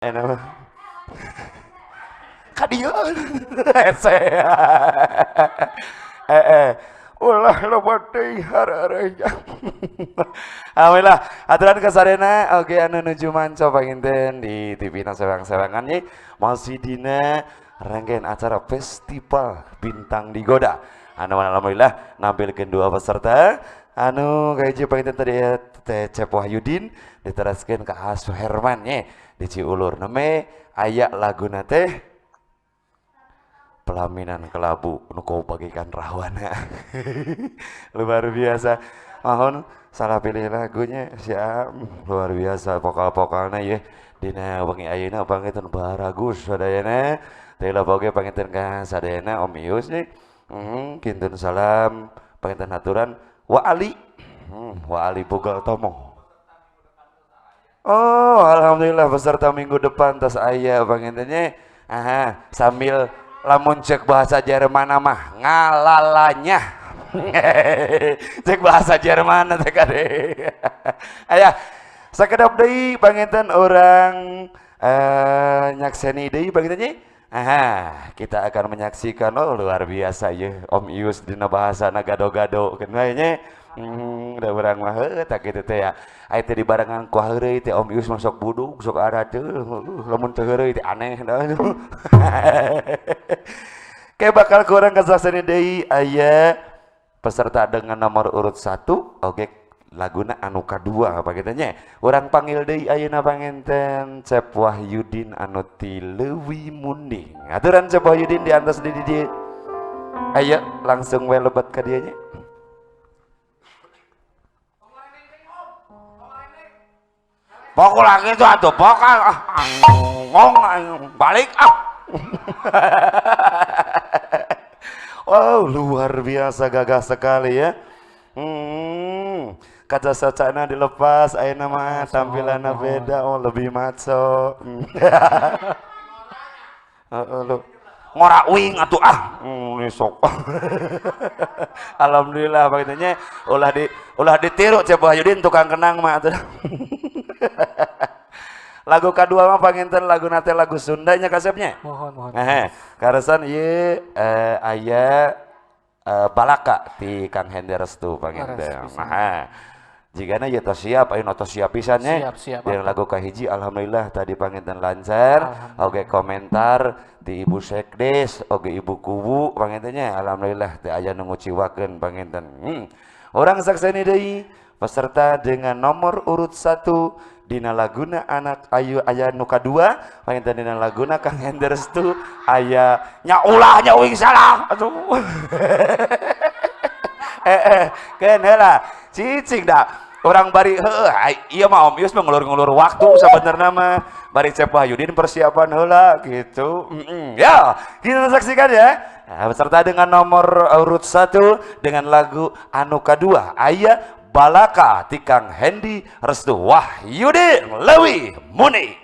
Enak kadieu hese ulah lobot deui hareureung alhamdulillah aturan kasarena oge anu nuju manco panginten di TV-na sewang-sewangan nya masih dina rangkaian acara festival bintang digoda anu alhamdulillah nampilkeun dua peserta anu kahiji panginten tadi Teh Cep Wahyudin diteraskeun ka Asu Herman nya di Ciulur name aya laguna teh pelaminan kelabu nu kau bagikan rawana luar biasa mohon salah pilih lagunya siap luar biasa vokal-vokalna ya dina wengi ayeuna panginten baragus sadayana teulah boge panginten ka sadayana Om Ius nih kinten salam panginten haturan Wa Ali Wa Ali Bogal Tomo. Oh, alhamdulillah peserta minggu depan tas aya pangintennya. Aha, sambil lamun cek bahasa Jerman mah ngalalanya. Cek bahasa Jerman teh kade. Aya sakedap deui panginten orang nyakseni deui pangintennya. Aha, kita akan menyaksikan luar biasa ya Om Ius dina bahasana gado-gado keun we nya. Udah barang mah tak kitu teh ya. Aya teh dibarengan ku hareui teh Om Ius masuk buduk sok arah teh lamun teu hareui teh aneh da. Kayak bakal kurang kasakseni deui aya peserta dengan nomor urut 1 oge laguna anu kadua apa kitu nya. Urang panggil deui ayeuna panginten Cep Wahyudin anu ti Leuwi Munding. Aturan Cep Wahyudin di antos di dieu. Aya langsung we lebat ka dieu nya. Pokok lagi itu atuh pokok ngong balik wow luar biasa gagah sekali ya kaca sacana dilepas ayeuna mah tampilanna beda lebih maco lu ngora uing atuh sok alhamdulillah bagitunya ulah ditiru Cep Wahyudin tukang kenang mah atuh. Lagu kedua mah panginten lagu nate lagu Sundanya kasepnya. Mohon. Karesan ieu aya balaka ti Kang Hender Restu panginten. Nah, jigana ieu tos siap ayeuna tos siap pisan nya. Siap. Yang lagu kahiji alhamdulillah tadi panginten lancar. Oge komentar di Ibu Sekdes, oge Ibu Kubu pangintennya alhamdulillah teh aya nu nguciwakeun panginten. Orang sakseni deui peserta dengan nomor urut 1 dina laguna anak ayu aya nu kadua panginten dina laguna Kang Hender Restu aya nya ulah nya uing salah atuh. Keun heula cicing da orang bari heueuh ieu mah Om Ius mah ngulur-ngulur waktu sabenerna mah bari Cep Wahyudin persiapan heula gitu. Ya kita saksikan ya. Nah, peserta dengan nomor urut 1 dengan lagu anu kadua aya balaka ti Kang Hendi Restu Wahyudin Leuwi Munding.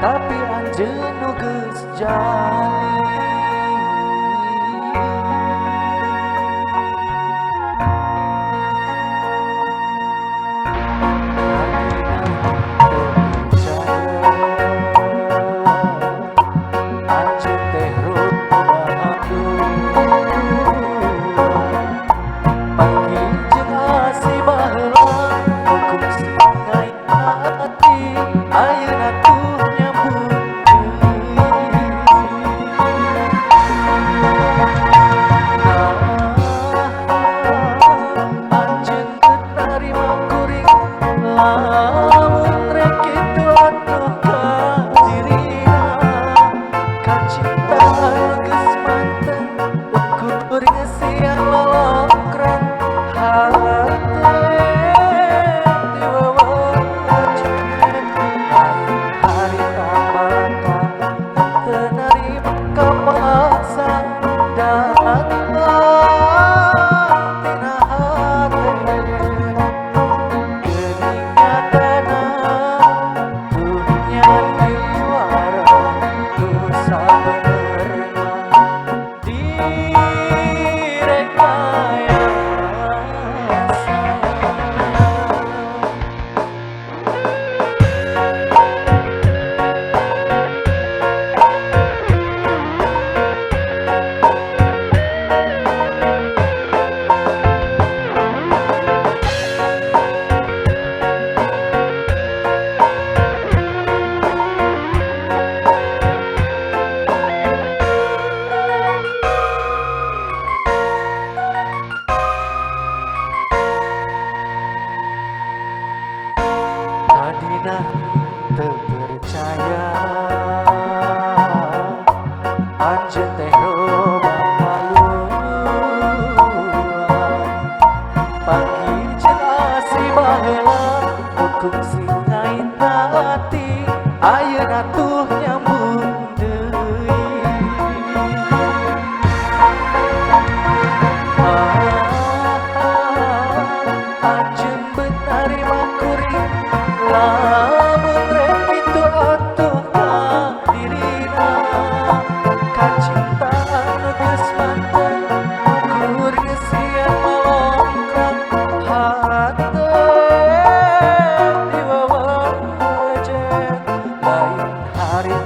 Tapi anjeun nu geus jali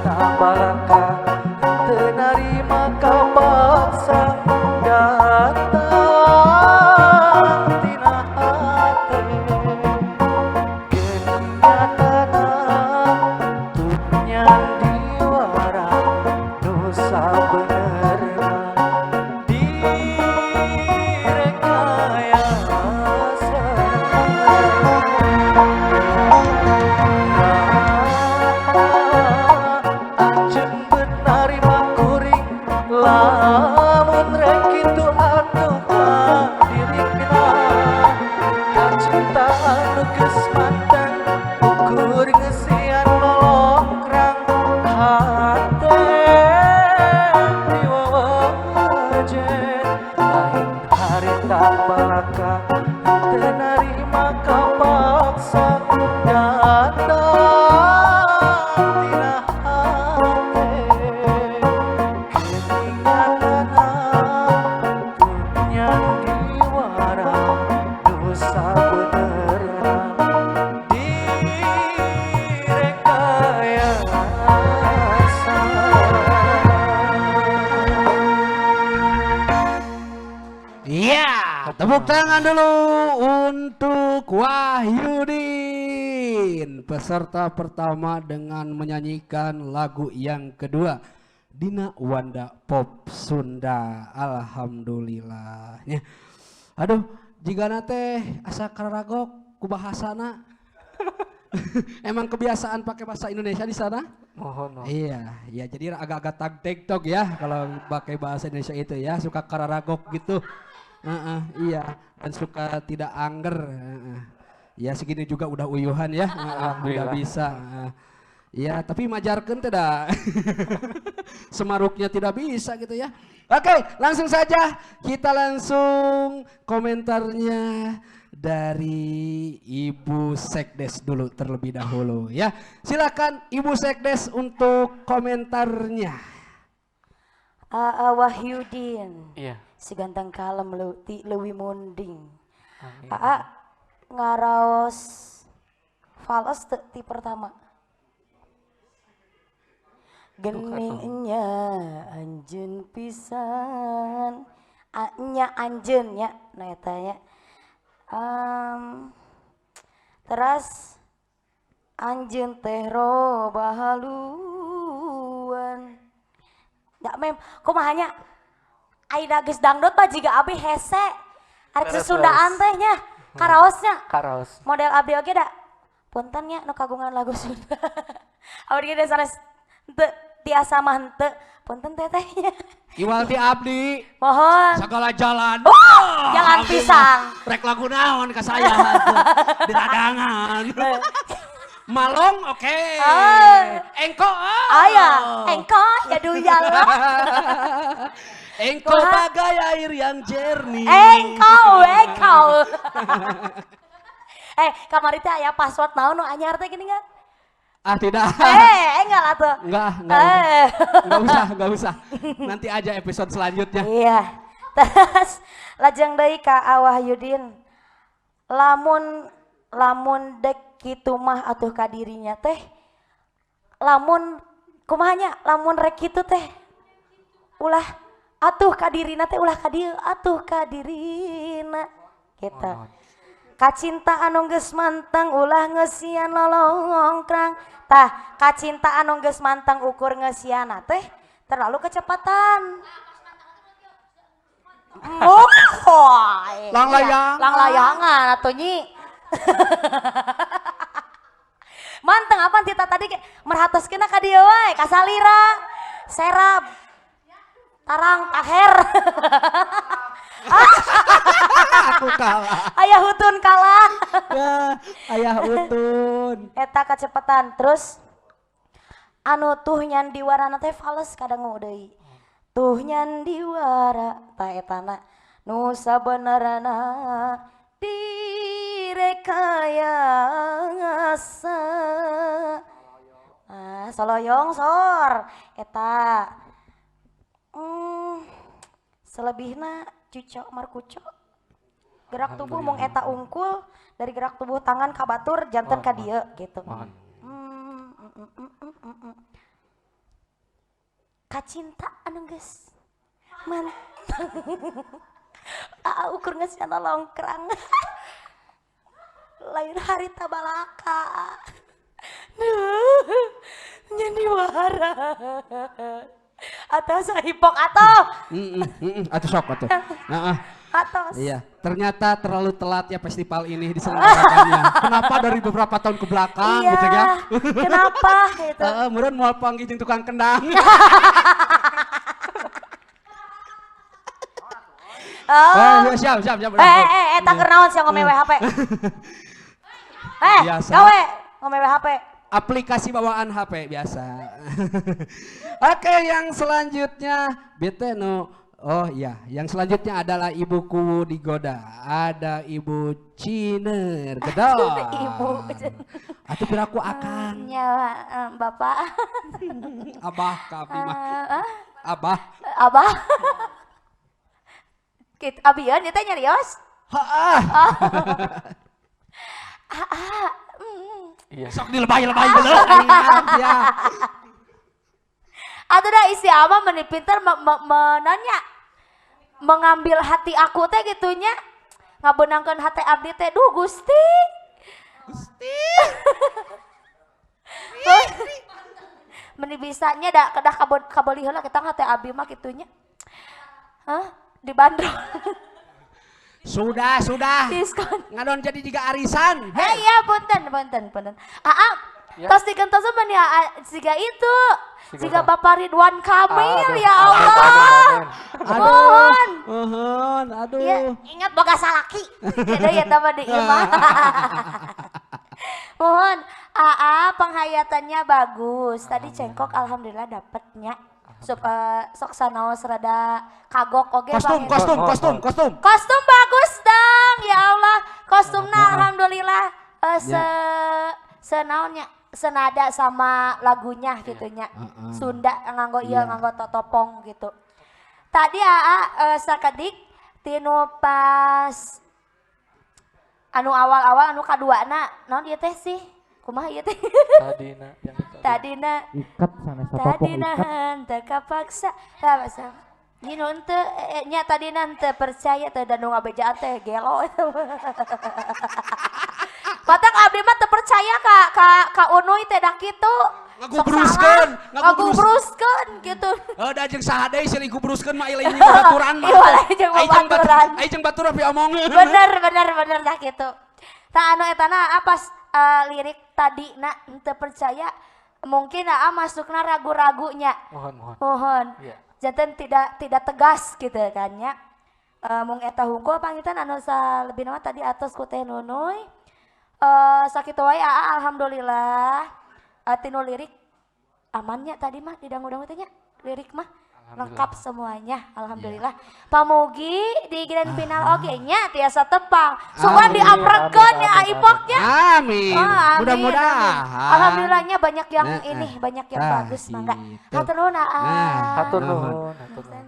harita balaka teu narima kapaksa datang tina hate kenyatana tunyan diwara nu sabenerna direkayasa anjeun benar makuring lamun rek kitu atuh kadirina kacintaan nu geus mantan ukur ngesian lolokrang hate diwawajen lain harita balaka teu narima kapaksa datang tina hate keningatana tunyan diwara dosa benerna direkayasa. Iya, tepuk tangan dulu untuk Wahyudin, peserta pertama dengan menyanyikan lagu yang kedua, Dina Wanda Pop Sunda. Alhamdulillah. Ya. Aduh, jika nate asa kararagok ku bahasana. Emang kebiasaan pakai bahasa Indonesia di sana? Mohon. Iya, ya jadi agak-agak tag TikTok ya kalau pakai bahasa Indonesia itu ya, suka kararagok gitu. Iya, dan suka tidak angger. Ya segini juga udah uyuhan ya, udah bisa. Ya tapi majarkan tidak, semaruknya tidak bisa gitu ya. Oke, langsung saja kita langsung komentarnya dari Ibu Sekdes dulu terlebih dahulu ya. Silakan Ibu Sekdes untuk komentarnya. Wahyudin, Iya. si ganteng kalem leuwih munding. Amin. Ngaraos fals ti pertama. Geningnya anjeun pisan. Nya anjeun nya nah eta nya. Terus anjeun teh roba haluan. Ya mem, kumahanya aida geus dangdut mah jiga abdi hese. Arek Beres, Sundaan teh nya, karaosnya. Karaos. Model abdi oge da. Punten nya nu kagungan lagu Sunda. Abdi ge sanes henteu tiasa mah henteu. Punten tetehnya. Iwal ti abdi Mohon. segala jalan. Jalan abdi pisang. mah Rek lagu naon ka saya di radangan. Malong oke. Engko Aya, engko ya duyal. Engko Kumaha? bagai air yang jernih. Engkau. Kamari teh aya password naon nu anyar teh gini kan? Ah tidak. Enggak lah tuh. Enggak usah. Nanti aja episode selanjutnya. Iya. Terus lajeng deui ka Wahyudin. Lamun dek kitu mah atuh ka dirinya teh. Lamun kumahanya lamun rek kitu teh. Ulah atuh ka dirina teh ulah ka dieu atuh ka dirina. Gitu. Kacinta anu geus mantang ulah ngeusian lolongkrang. Tah, kacinta anu geus mantang ukur ngeusiana teh terlalu kecepatan. Lang-layangan atuh nyi. Manteng apa tita tadi merhatoskeuna ka dieu wae ka salira. Serap. Tarang taher. Aku kalah. Ayah hutun kalah. Ya, ayah utun. Eta kecepatan terus anu tuh nyan diwarana teh fales kadang deui. Tuh nyan diwara ta etana nu sabenerana direkayasa. Nah, soloyong sor eta. Selebihna cucok markuco. Gerak tubuh mung eta ungkul dari gerak tubuh tangan ka batur janten ka dieu gitu. kacinta anu geus mantap. Ukur geus nya longkrang. Lain hari tabalaka. Jadi wara. Atau sahipok atau. Atuh sok atuh. Heeh. Atos. Iya, ternyata terlalu telat ya festival ini diselenggarakannya. Kenapa dari beberapa tahun ke belakang Iya, gitu ya? kenapa gitu? Meureun moal panggil jeung tukang kendang. Oh, Siap. tak kernaon sih ngomel HP. Biasa. Gawe ngomel HP. Aplikasi bawaan HP biasa. Oke, yang selanjutnya bete no. Oh iya, yang selanjutnya adalah ibuku digoda. Ada Ibu Ciner Gedor. Ibu. Atuh piraku akan. Ya, Bapak. Abah ka abdi mah. Abah. Abah. Gitu, abian eta nyarios. Heeh. Iya. Sok dilebay-lebay dulu. Ya. Atuh dah isi ama meni pinter menanya. Mengambil hati aku teh gitunya. Ngabenangkeun hati abdi teh. Duh Gusti. Meni bisanya da kedah kabeli heula kita hati abdi mah gitunya. Hah? Dibanderol. Sudah. Diskon. Ngadon jadi juga arisan. Iya, punten. Ya. Tos digentosan meni siga itu. Siga apa? Bapak Ridwan Kamil Aduh. ya Allah. Mohon. Aduh. Ya, ingat boga salaki. Jadi ya tambah di imah. Mohon, penghayatannya bagus. Tadi cengkok alhamdulillah dapetnya. Sok sanaos rada kagok oge Bang. Kostum. Kostum bagus dong. Ya Allah, kostumnya alhamdulillah senaonnya senada sama lagunya gitunya. Sunda nganggo nganggo totopong gitu. Tadi sakedik tinu pas anu awal-awal anu kaduana naon ieu teh sih? Kumaha ieu teh? Tadina Ikat sanes topong ikat. teu kapaksa. Bahasa Gino ente nya tadina teu percaya teu dan nu ngabejaan teh gelo. Batak abdi mah teu percaya ka Unuy teh da kitu. Ngagubruskeun gitu. Da jeung saha deui sih gubruskeun mah ieu ini baturan mah. Iya, jeung baturan. Ai jeung baturan pi omongkeun. Bener dah gitu. Tah anu etana pas lirik tadi teu percaya mungkin masukna ragu-ragunya. Mohon. Iya. Janten tidak tegas gitu kan ya. Mung eta hungkul pangitan anu salebih nama tadi atos ku Teh Nunuy. Sakitu wae alhamdulillah. Tinu lirik amannya tadi mah di dangu-dangu teh nya lirik mah lengkap semuanya alhamdulillah. Pamugi di grand final oge nya tiasa tepang. Sugan diaprekeun ya ipoknya. Amin. Amin. Mudah-mudahan. Alhamdulillahnya banyak yang banyak yang bagus mangga. Hatur nuhun Hatur nuhun.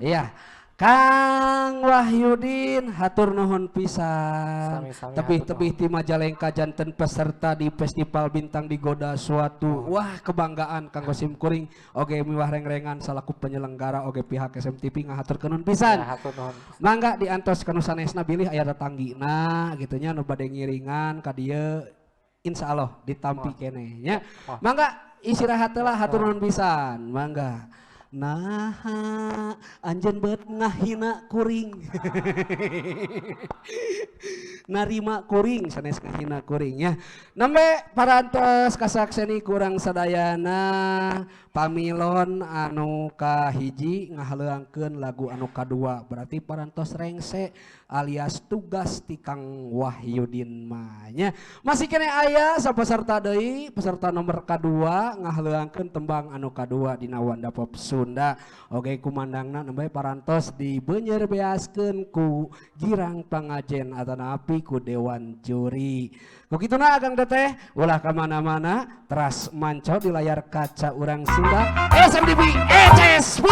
Iya. Kang Wahyudin hatur nuhun pisan. Sami-sami Tepih-tepih ti Majalengka janten peserta di Festival Bintang Digoda suatu wah kebanggaan kanggo simkuring oge miwah reng-rengan salaku penyelenggara oge pihak SMTV ngahaturkeun nuhun pisan. Mangga diantos kanu sanesna bilih aya tatanggina gitu nya nu bade ngiringan ka dieu insyaallah ditampi keneh nya. Mangga istirahat heula hatur nuhun pisan. Mangga. Nah, anjeun beut ngahina kuring. Narima kuring sanes ngahina kuring ya. Nambe parantos kasakseni kurang sadayana pamilon anu kahiji ngahaleuangkeun lagu anu kadua berarti parantos rengse alias tugas ti Kang Wahyudin mah nya. Masih kene aya sapeserta deui peserta nomor kadua ngahaleuangkeun tembang anu kadua dina Wanda Pop Sunda. Oge kumandangna nembe parantos dibeunyer beaskeun ku Girang Pangajen atanapi ku Dewan Juri. Kukituna Agang Teteh ulah ka mana-mana teras mancau di layar kaca urang Sunda SMTV ECSP.